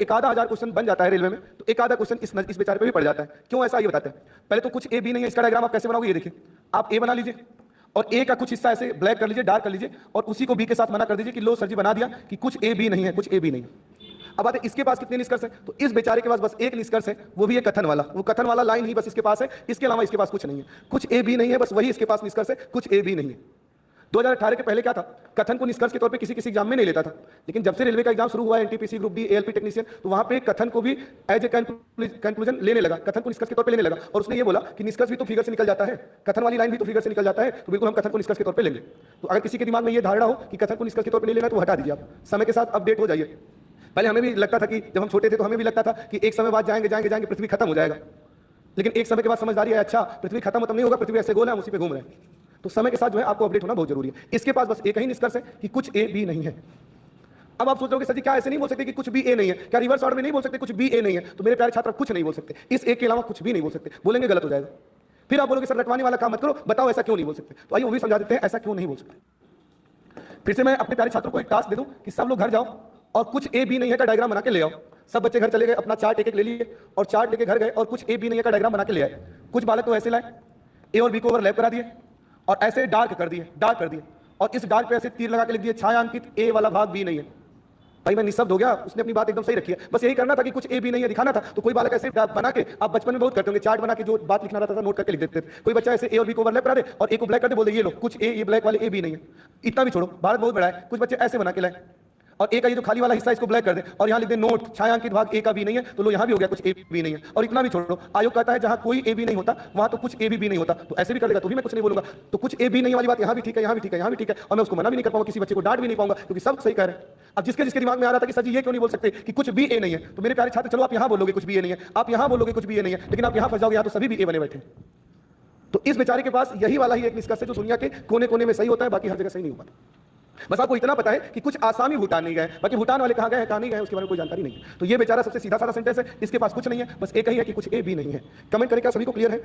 एक आधा हजार क्वेश्चन बन जाता है रेलवे में, तो एक आधा क्वेश्चन इस बेचारे पे भी पड़ जाता है। क्यों ऐसा, ये बताते हैं। पहले तो कुछ ए बी नहीं है, इसका डायग्राम आप कैसे बनाओगे, ये देखिए। आप ए बना लीजिए और ए का कुछ हिस्सा ऐसे ब्लैक कर लीजिए, डार्क कर लीजिए, और उसी को बी के साथ मना कर दीजिए कि लो सर जी बना दिया कि कुछ ए बी नहीं है, कुछ ए बी नहीं है। अब बात है इसके पास कितने निष्कर्ष है, तो इस बेचारे के पास बस एक निष्कर्ष है, वो भी है कथन वाला। वो कथन वाला लाइन ही बस इसके पास है, इसके अलावा इसके पास कुछ नहीं है। कुछ ए बी नहीं है, बस वही इसके पास निष्कर्ष है, कुछ ए बी नहीं है। 2018 के पहले क्या था, कथन को निष्कर्ष के तौर पे किसी किसी एग्जाम में नहीं लेता था, लेकिन जब से रेलवे का एग्जाम शुरू हुआ है, NTPC group D ALP technician, तो वहां पे कथन को भी एज ए कंक्लूजन लेने लगा, कथन को निष्कर्ष के तौर पे लेने लगा। और उसने ये बोला कि निष्कर्ष भी तो फिगर से निकल जाता है, कथन वाली लाइन भी तो फिगर से निकल जाता है, तो बिल्कुल हम कथन को निष्कर्ष के तौर पे लेंगे। तो अगर किसी के दिमाग में ये धारणा हो कि कथन को निष्कर्ष के तौर पे नहीं लेना, तो हटा दीजिए आप, समय के साथ अपडेट हो जाइए। पहले हमें भी लगता था कि जब हम छोटे थे तो हमें भी लगता था कि एक समय बाद जाएंगे जाएंगे जाएंगे पृथ्वी खत्म हो जाएगा, लेकिन एक समय के बाद समझदारी है, अच्छा पृथ्वी खत्म नहीं होगा, पृथ्वी ऐसे गोल है, हम उसी पे घूम रहे हैं। तो समय के साथ जो है आपको अपडेट होना बहुत जरूरी है। इसके पास बस एक ही निष्कर्ष है कि कुछ ए बी नहीं है। अब आप सोच रहे हो कि सर जी क्या ऐसे नहीं बोल सकते कि कुछ बी ए नहीं है, क्या रिवर्स ऑर्डर में नहीं बोल सकते कुछ बी ए नहीं है? तो मेरे प्यारे छात्र कुछ नहीं बोल सकते, इस एक के अलावा कुछ भी नहीं बोल सकते, बोलेंगे गलत हो जाएगा। फिर आप बोलोगे सर रटवाने वाला काम मत करो, बताओ ऐसा क्यों नहीं बोल सकते, तो आइए वो भी समझा देते हैं ऐसा क्यों नहीं बोल सकते। फिर से मैं अपने प्यारे छात्रों को एक टास्क दे दूं कि सब लोग घर जाओ और कुछ ए बी नहीं है का डायग्राम बना के ले आओ। सब बच्चे घर चले गए, अपना चार्ट एक एक ले लिए और चार्ट लेके घर गए और कुछ ए बी नहीं है का डायग्राम बना के ले आए। कुछ बालक तो ऐसे लाए, ए और बी को ओवरलैप करा दिए और ऐसे डार्क कर दिए और इस डार्क पे ऐसे तीर लगा के लिख दिए छायांकित ए वाला भाग बी नहीं है। भाई मैं निशब्द हो गया, उसने अपनी बात एकदम सही रखी है, बस यही करना था कि कुछ ए बी नहीं है दिखाना था। तो कोई बालक ऐसे बना के, आप बचपन में बहुत करते होंगे, चार्ट बना के जो बात लिखना रहता था नोट करके लिख देते थे। कोई बच्चा ऐसे ए और बी को ओवरलैप करा दे और ए को ब्लैक कर दे, बोल दे ये लो कुछ ए, ये ब्लैक वाले ए बी नहीं है। इतना भी छोड़ो, भारत बहुत बड़ा है, कुछ बच्चे ऐसे बना के लाए और ए का ये जो खाली वाला हिस्सा इसको ब्लैक कर दे और यहाँ लिख दे नोट छायांकित भाग ए का बी नहीं है, तो लो यहाँ भी हो गया कुछ ए बी नहीं है। और इतना भी छोड़ो, आयोग कहता है जहाँ कोई ए बी नहीं होता वहां तो कुछ ए बी नहीं होता, तो ऐसे भी कर देगा तो भी मैं कुछ नहीं बोलूंगा। तो कुछ ए बी नहीं वाली बात यहाँ भी ठीक है, यहाँ भी ठीक है, यहाँ भी ठीक है, और मैं उसको मना भी नहीं कर पाऊंगा, किसी बच्चे को डांट भी नहीं पाऊंगा क्योंकि सब सही कह रहे हैं। अब जिसके जिसके दिमाग में आ रहा था कि सर जी ये क्यों नहीं बोल सकते कि कुछ भी ए नहीं है, तो मेरे प्यारे छात्र चलो आप यहाँ बोलोगे कुछ भी ए नहीं है, आप यहाँ बोलोगे कुछ भी ए नहीं है, लेकिन आप यहाँ फंस जाओगे, यहाँ तो सभी भी ए बने बैठे। तो इस बेचारे के पास यही वाला ही एक निष्कर्ष है जो दुनिया के कोने कोने में सही होता है, बाकी हर जगह सही नहीं हो पाता। बस आपको इतना पता है कि कुछ आसामी भूटान नहीं गए, बाकी भूटान वाले कहाँ गए कहाँ नहीं गए उसके बारे में कोई जानकारी नहीं है। तो ये बेचारा सबसे सीधा साधा सेंटेंस है, इसके पास कुछ नहीं है, बस एक ही है कि कुछ ए बी नहीं है। कमेंट करें क्या सभी को क्लियर है?